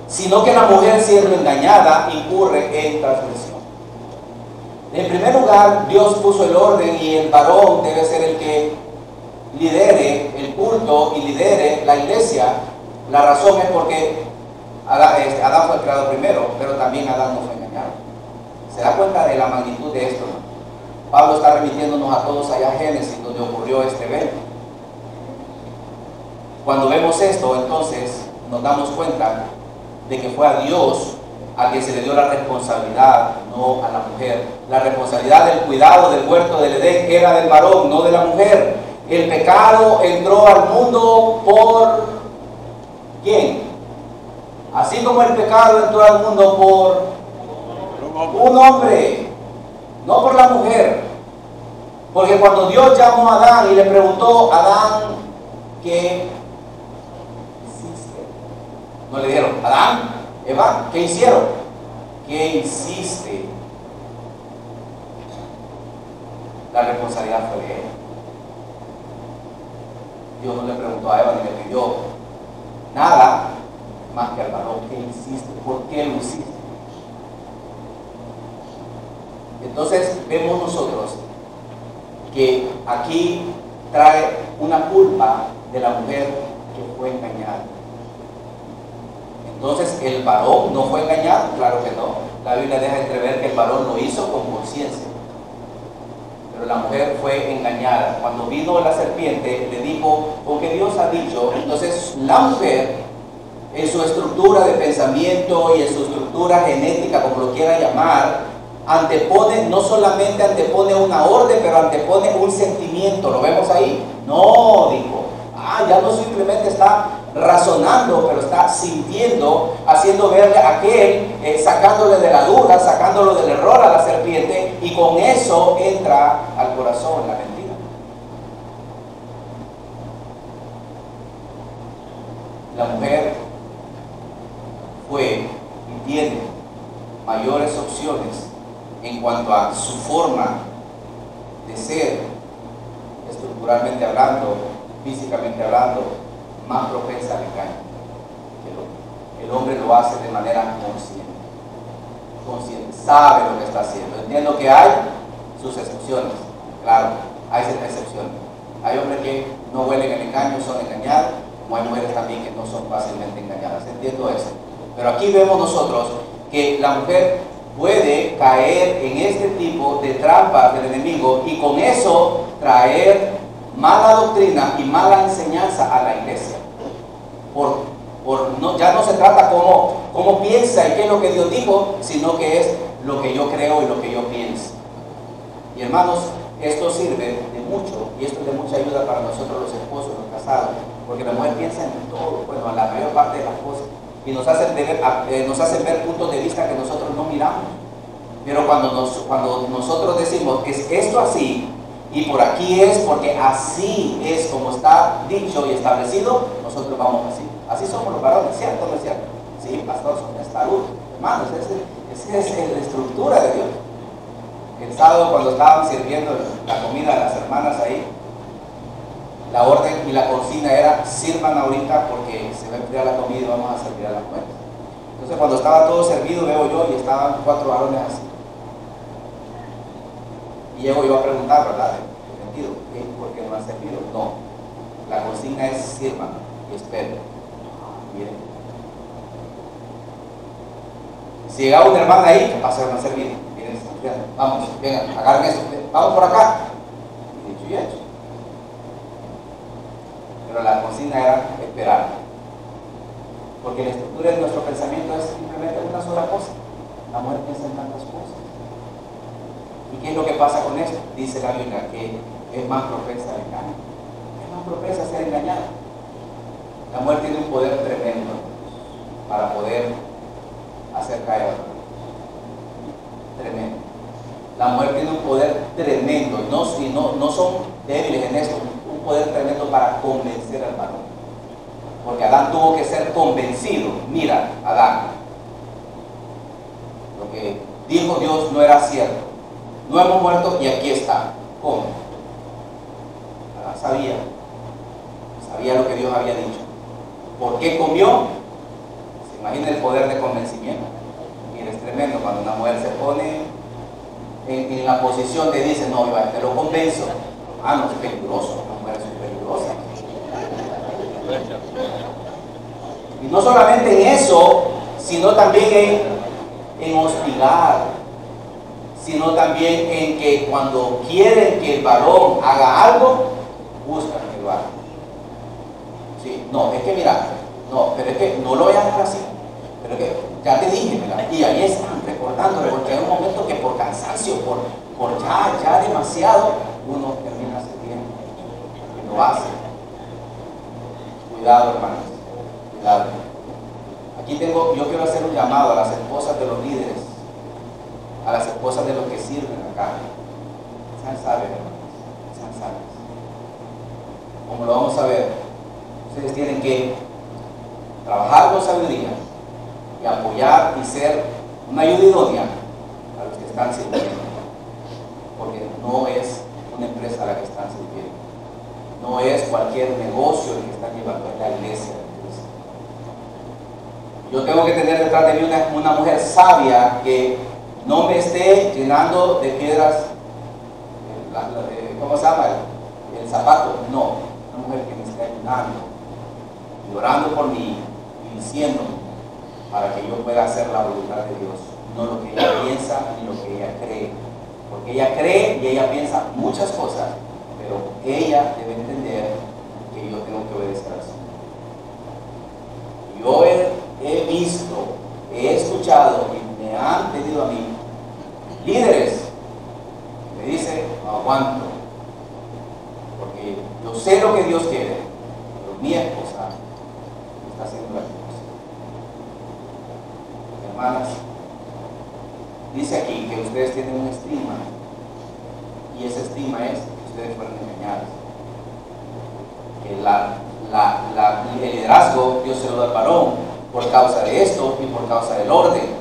sino que la mujer, siendo engañada, incurre en transgresión. En primer lugar, Dios puso el orden y el varón debe ser el que lidere el culto y lidere la iglesia. La razón es porque Adán fue creado primero, pero también Adán no fue engañado. ¿Se da cuenta de la magnitud de esto? Pablo está remitiéndonos a todos allá a Génesis, donde ocurrió este evento. Cuando vemos esto, entonces nos damos cuenta de que fue a Dios a quien se le dio la responsabilidad, no a la mujer. La responsabilidad del cuidado del huerto del Edén era del varón, no de la mujer. El pecado entró al mundo por ¿quién? Así como el pecado entró al mundo por un hombre, no por la mujer. Porque cuando Dios llamó a Adán y le preguntó a Adán, ¿qué hiciste? No le dijeron, Adán, Eva, ¿qué hicieron? ¿Qué hiciste? La responsabilidad fue de él. Dios no le preguntó a Eva ni le pidió nada más que al varón. ¿Qué hiciste? ¿Por qué lo hiciste? Entonces vemos nosotros que aquí trae una culpa de la mujer que fue engañada. Entonces, ¿el varón no fue engañado? Claro que no. La Biblia deja entrever que el varón lo hizo con conciencia. Pero la mujer fue engañada. Cuando vino la serpiente, le dijo, porque Dios ha dicho. Entonces, la mujer, en su estructura de pensamiento y en su estructura genética, como lo quiera llamar, antepone, no solamente antepone una orden, pero antepone un sentimiento. ¿Lo vemos ahí? No, dijo. Ya no simplemente está razonando, pero está sintiendo, haciendo verle a aquel, sacándole de la duda, sacándolo del error a la serpiente, y con eso entra al corazón la mentira. La mujer fue y tiene mayores opciones en cuanto a su forma de ser, estructuralmente hablando, físicamente hablando, más propensa al engaño que el hombre. El hombre lo hace de manera consciente, sabe lo que está haciendo. Entiendo que hay sus excepciones, claro, hay excepciones. Hay hombres que no huelen el engaño, son engañados, como hay mujeres también que no son fácilmente engañadas. Entiendo eso. Pero aquí vemos nosotros que la mujer puede caer en este tipo de trampas del enemigo y con eso traer mala doctrina y mala enseñanza a la iglesia. Ya no se trata cómo piensa y qué es lo que Dios dijo, sino que es lo que yo creo y lo que yo pienso. Y hermanos, esto sirve de mucho y esto es de mucha ayuda para nosotros los esposos, los casados, porque la mujer piensa en todo, bueno, en la mayor parte de las cosas, y nos hacen ver puntos de vista que nosotros no miramos. Pero cuando nosotros decimos que es esto así y por aquí es porque así es como está dicho y establecido, nosotros vamos así. Así somos los varones, ¿cierto o no es cierto? Sí, pastor, son salud. Hermanos, esa es la estructura de Dios. El sábado, cuando estaban sirviendo la comida a las hermanas ahí, la orden y la consigna era: sirvan ahorita porque se va a enfriar la comida y vamos a servir a las cuentas. Entonces, cuando estaba todo servido, veo yo y estaban 4 varones así. Y llego yo a preguntar, ¿verdad? ¿En sentido? ¿Por qué no han servido? No. La consigna es: sirvan y esperen. Bien. Si llegaba una hermana ahí, ¿qué pasa? No han servido. Miren, vamos, vengan, agarren esto. Vamos por acá. Y dicho y hecho. Pero la consigna era esperar. Porque la estructura de nuestro pensamiento es simplemente una sola cosa. La mujer piensa en tantas cosas. ¿Y qué es lo que pasa con esto? Dice la Biblia que es más propensa al engaño. Es más propensa a ser engañada. La mujer tiene un poder tremendo para poder hacer caer a la tremendo. La mujer tiene un poder tremendo. No son débiles en esto, un poder tremendo para convencer al varón. Porque Adán tuvo que ser convencido. Mira, Adán, lo que dijo Dios no era cierto. No hemos muerto y aquí está. ¿Cómo? Adán sabía lo que Dios había dicho. ¿Por qué comió? Se imagina el poder de convencimiento. Mira, es tremendo cuando una mujer se pone en la posición de dice, no, te lo convenzo. Ah, no, es peligroso, las mujeres son peligrosas. Y no solamente en eso, sino también en hostigar, sino también en que cuando quieren que el varón haga algo, buscan que lo haga. Sí, no, es que mira, no, pero es que no lo voy a hacer así. Pero es que ya te dije, ¿verdad? Y ahí están recordándole, porque hay un momento que por cansancio, por ya demasiado, uno termina cediendo y lo hace. Cuidado, hermanos, cuidado. Aquí yo quiero hacer un llamado a las esposas de los líderes, a las esposas de los que sirven acá. Sean sabios, hermanos, sean sabios. Como lo vamos a ver, ustedes tienen que trabajar con sabiduría y apoyar y ser una ayuda idónea a los que están sirviendo, porque no es una empresa a la que están sirviendo, no es cualquier negocio el que están llevando, es la iglesia de Cristo. Yo tengo que tener detrás de mí una mujer sabia que no me esté llenando de piedras, ¿cómo se llama? El zapato. No, una mujer que me esté ayudando y orando por mí y diciéndome para que yo pueda hacer la voluntad de Dios, no lo que ella piensa ni lo que ella cree, porque ella cree y ella piensa muchas cosas, pero ella debe entender que yo tengo que obedecer al Señor. Yo he visto, he escuchado y me han pedido a mí líderes me dicen no aguanto, porque yo sé lo que Dios quiere, pero mi esposa está haciendo la cosa. Hermanas, dice aquí que ustedes tienen una estima, y esa estima es que ustedes fueron engañadas, que el liderazgo Dios se lo da al varón por causa de esto y por causa del orden,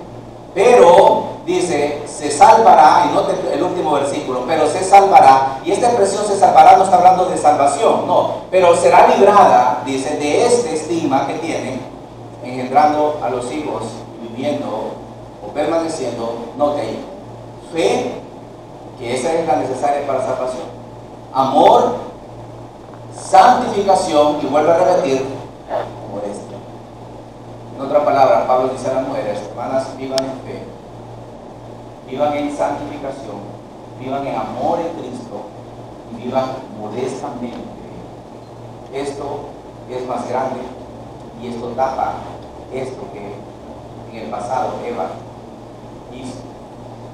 pero dice se salvará, y note el último versículo, pero se salvará, y esta expresión se salvará no está hablando de salvación, no, pero será librada, dice, de esta estima que tienen, engendrando a los hijos, viviendo o permaneciendo, note ahí, fe, que esa es la necesaria para salvación, amor, santificación, y vuelvo a repetir, modestia. En otras palabras, Pablo dice a las mujeres, hermanas, vivan en fe, vivan en santificación, vivan en amor en Cristo y vivan modestamente. Esto es más grande y esto tapa esto que en el pasado Eva hizo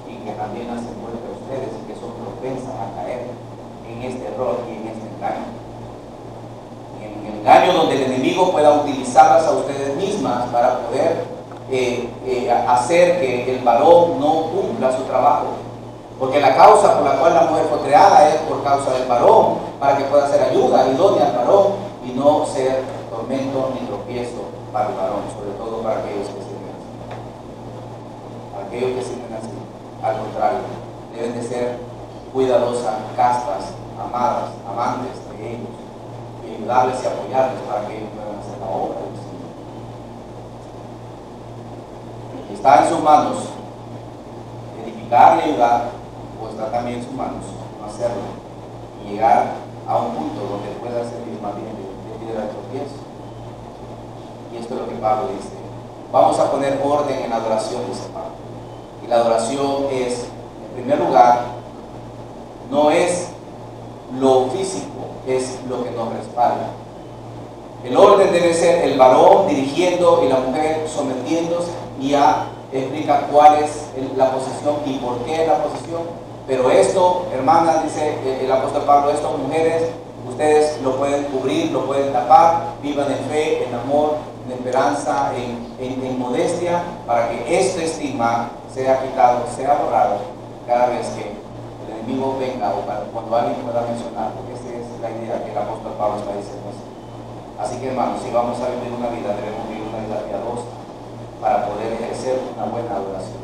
y que también las envuelve a ustedes y que son propensas a caer en este error y en este engaño. En el engaño donde el enemigo pueda utilizarlas a ustedes mismas para poder hacer que el varón no cumpla su trabajo. Porque la causa por la cual la mujer fue creada es por causa del varón, para que pueda ser ayuda idónea al varón y no ser tormento ni tropiezo para el varón, sobre todo para aquellos que sirven así. Para aquellos que sirven así, al contrario, deben de ser cuidadosas, castas, amadas, amantes de ellos, y ayudarles y apoyarles para que ellos puedan hacer la obra del Señor. Está en sus manos edificar y ayudar, o está también en sus manos no hacerlo y llegar a un punto donde pueda servir más bien de piedra de tropiezo. Y esto es lo que Pablo dice. Vamos a poner orden en la adoración, dice Pablo. Y la adoración es, en primer lugar, no es lo físico, es lo que nos respalda. El orden debe ser el varón dirigiendo y la mujer sometiéndose, y ya explica cuál es la posición y por qué es la posición. Pero esto, hermanas, dice el apóstol Pablo, esto, mujeres, ustedes lo pueden cubrir, lo pueden tapar, vivan en fe, en amor, en esperanza, en modestia, para que este estigma sea quitado, sea borrado cada vez que el enemigo venga, o cuando alguien pueda mencionar, porque la idea que el apóstol Pablo está diciendo así. Así que, hermanos, si vamos a vivir una vida, debemos vivir una vida piadosa para poder ejercer una buena adoración.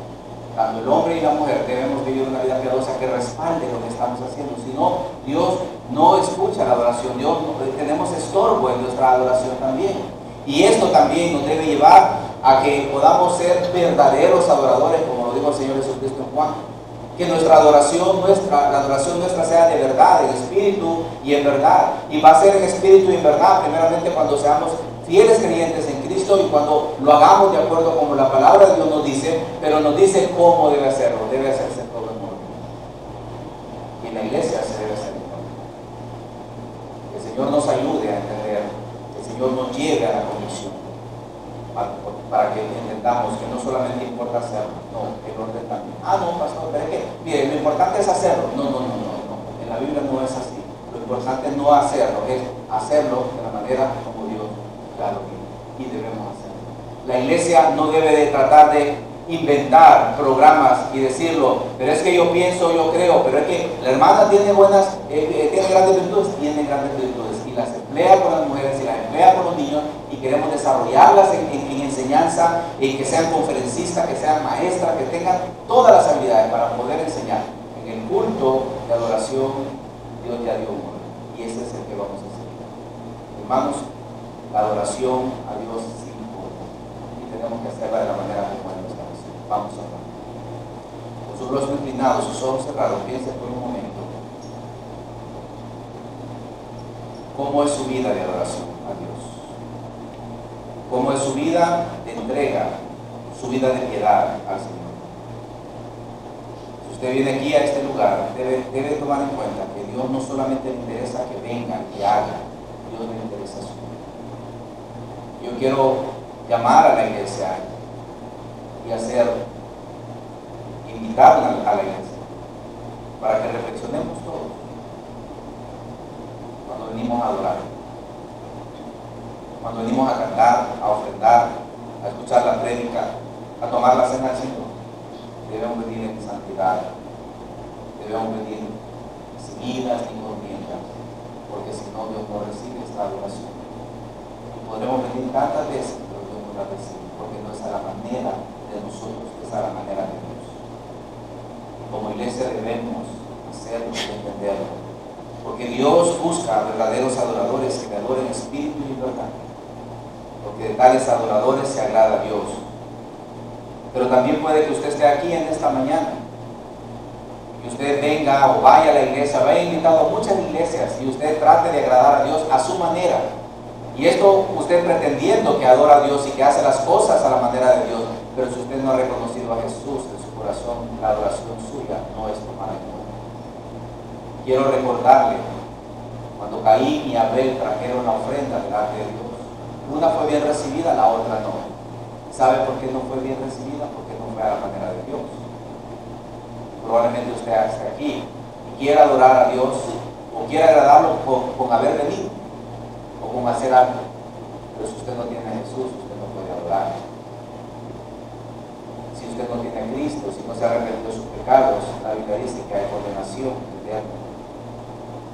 Tanto el hombre y la mujer debemos vivir una vida piadosa que respalde lo que estamos haciendo. Si no, Dios no escucha la adoración. Tenemos estorbo en nuestra adoración también. Y esto también nos debe llevar a que podamos ser verdaderos adoradores, como lo dijo el Señor Jesucristo en Juan. Que la adoración nuestra sea de verdad, en espíritu y en verdad. Y va a ser en espíritu y en verdad, primeramente cuando seamos fieles creyentes en Cristo y cuando lo hagamos de acuerdo como la palabra de Dios nos dice, pero nos dice cómo debe hacerlo. Debe hacerse todo en orden. Y en la iglesia se debe hacer en orden. Que el Señor nos ayude a entender, que el Señor nos lleve a la convicción, para que entendamos que no solamente importa hacerlo, no, el orden también. No, pastor, pero es que, mire, lo importante es hacerlo. No. En la Biblia no es así. Lo importante es no hacerlo, es hacerlo de la manera como Dios lo quiere y debemos hacerlo. La iglesia no debe de tratar de inventar programas y decirlo, pero es que yo pienso, yo creo, pero es que la hermana tiene tiene grandes virtudes, y las emplea con las mujeres y las emplea con los niños, y queremos desarrollarlas en enseñanza, y que sean conferencistas, que sean maestras, que tengan todas las habilidades para poder enseñar. En el culto de adoración, Dios ya dio un orden, y ese es el que vamos a hacer. Hermanos, la adoración a Dios sí importa, y tenemos que hacerla de la manera como Él nos está haciendo. Vamos a hablar. Con sus rostros inclinados, sus ojos cerrados, piense por un momento cómo es su vida de adoración a Dios, cómo es su vida de entrega, su vida de piedad al Señor. Si usted viene aquí a este lugar, debe tomar en cuenta que Dios no solamente le interesa que venga, que haga, Dios le interesa su vida. Yo quiero llamar a la iglesia y invitarla a la iglesia para que reflexionemos todos cuando venimos a adorar, cuando venimos a cantar, a ofrendar, a escuchar la prédica, a tomar la cena del Señor. Debemos venir en santidad, debemos venir sin iras ni contiendas, porque si no, Dios no recibe esta adoración. Podremos venir tantas veces, pero Dios no la recibe, porque no es a la manera de nosotros, es a la manera de Dios. Como iglesia debemos hacerlo y entenderlo, porque Dios busca verdaderos adoradores que le adoren en espíritu y en verdad, porque de tales adoradores se agrada a Dios. Pero también puede que usted esté aquí en esta mañana, que usted venga o vaya a la iglesia, vaya invitado a muchas iglesias, y usted trate de agradar a Dios a su manera. Y esto usted pretendiendo que adora a Dios y que hace las cosas a la manera de Dios, pero si usted no ha reconocido a Jesús en su corazón, la adoración suya no es tomada en cuenta. Quiero recordarle, cuando Caín y Abel trajeron la ofrenda delante de Dios, una fue bien recibida, la otra no. ¿Sabe por qué no fue bien recibida? Porque no fue a la manera de Dios. Probablemente usted esté aquí y quiera adorar a Dios o quiera agradarlo con haber venido o con hacer algo, pero si usted no tiene a Jesús, usted no puede adorar. Si usted no tiene a Cristo, si no se ha arrepentido de sus pecados, la Biblia dice que hay condenación eterna.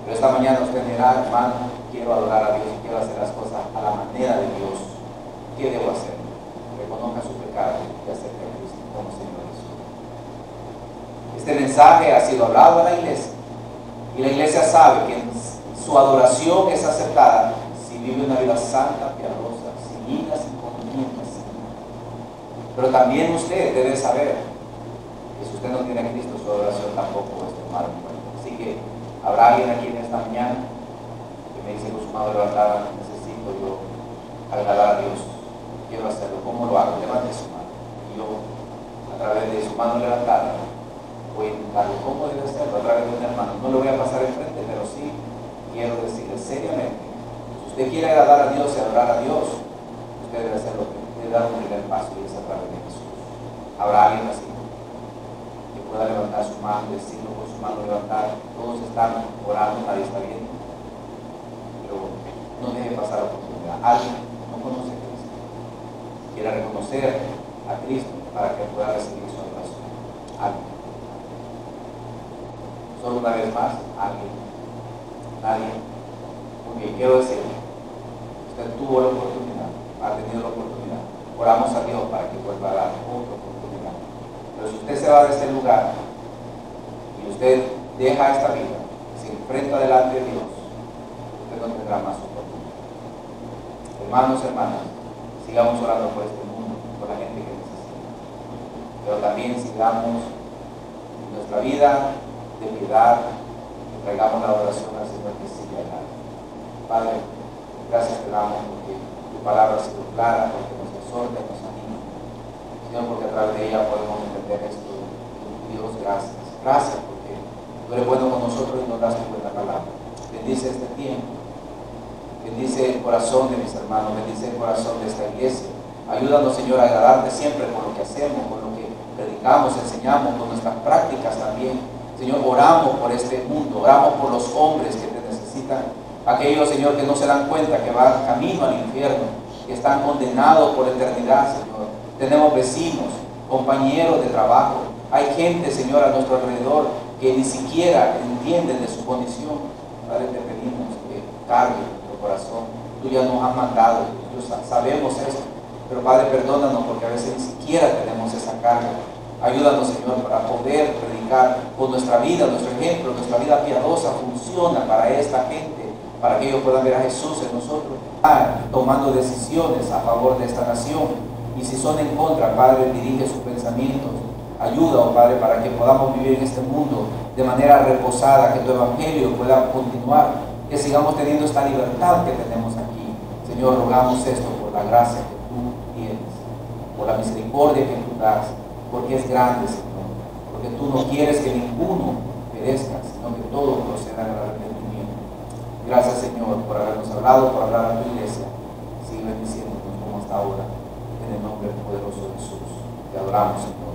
Pero esta mañana usted dirá, hermano, quiero adorar a Dios y quiero hacer las cosas a la manera de Dios. ¿Qué debo hacer? Reconozca su pecado y acepte a Cristo como Señor Jesús. Este mensaje ha sido hablado a la iglesia, y la iglesia sabe que su adoración es aceptada si vive una vida santa, piadosa, sin iras, sin contiendas. Pero también usted debe saber que si usted no tiene a Cristo, su adoración tampoco es tomada en cuenta. Así que habrá alguien aquí en esta mañana que me dice con su mano levantada, necesito yo agradar a Dios, quiero hacerlo. ¿Cómo lo hago? Levante su mano. Y yo, a través de su mano levantada, voy a indicarle cómo debe hacerlo a través de un hermano. No lo voy a pasar enfrente, pero sí quiero decirle seriamente, si usted quiere agradar a Dios y adorar a Dios, usted debe hacerlo, debe dar un primer paso, y es a través de Jesús. Habrá alguien así que pueda levantar su mano, decirlo con su mano levantada. Todos están orando, nadie está viendo, pero no deje pasar la oportunidad. Alguien no conoce a Cristo, quiera reconocer a Cristo para que pueda recibir su adoración. Alguien. Solo una vez más, alguien. Nadie. Porque quiero decir, usted tuvo la oportunidad, ha tenido la oportunidad. Oramos a Dios para que vuelva a dar otra oportunidad. Pero si usted se va de este lugar y usted deja esta vida, se enfrenta delante de Dios, usted no tendrá más oportunidad. Hermanos, hermanas, sigamos orando por este mundo, por la gente que necesita. Pero también sigamos en nuestra vida de piedad, que traigamos la oración al Señor que sigue adelante. Padre, gracias te damos porque tu palabra ha sido clara, porque nos exhorta y nos anima. Señor, porque a través de ella podemos entender esto. Dios, gracias. Gracias porque tú eres bueno con nosotros y nos das tu buena palabra. Bendice este tiempo. Bendice el corazón de mis hermanos. Bendice el corazón de esta iglesia. Ayúdanos, Señor, a agradarte siempre con lo que hacemos, con lo que predicamos, enseñamos, con nuestras prácticas también. Señor, oramos por este mundo, oramos por los hombres que te necesitan. Aquellos, Señor, que no se dan cuenta que van camino al infierno, que están condenados por eternidad, Señor. Tenemos vecinos, compañeros de trabajo. Hay gente, Señor, a nuestro alrededor que ni siquiera entienden de su condición. Padre, te pedimos que cargue nuestro corazón. Tú ya nos has mandado, sabemos esto. Pero Padre, perdónanos porque a veces ni siquiera tenemos esa carga. Ayúdanos, Señor, para poder predicar con nuestra vida, nuestro ejemplo, nuestra vida piadosa funciona para esta gente, para que ellos puedan ver a Jesús en nosotros, tomando decisiones a favor de esta nación. Y si son en contra, Padre, dirige sus pensamientos. Ayuda, oh Padre, para que podamos vivir en este mundo de manera reposada, que tu evangelio pueda continuar, que sigamos teniendo esta libertad que tenemos aquí. Señor, rogamos esto por la gracia que tú tienes, por la misericordia que tú das, porque es grande, Señor, porque tú no quieres que ninguno perezca, sino que todos procedan al arrepentimiento. Gracias, Señor, por habernos hablado, por hablar a tu iglesia. Sigue bendiciéndonos como hasta ahora, en el nombre poderoso de Jesús. Te adoramos, Señor.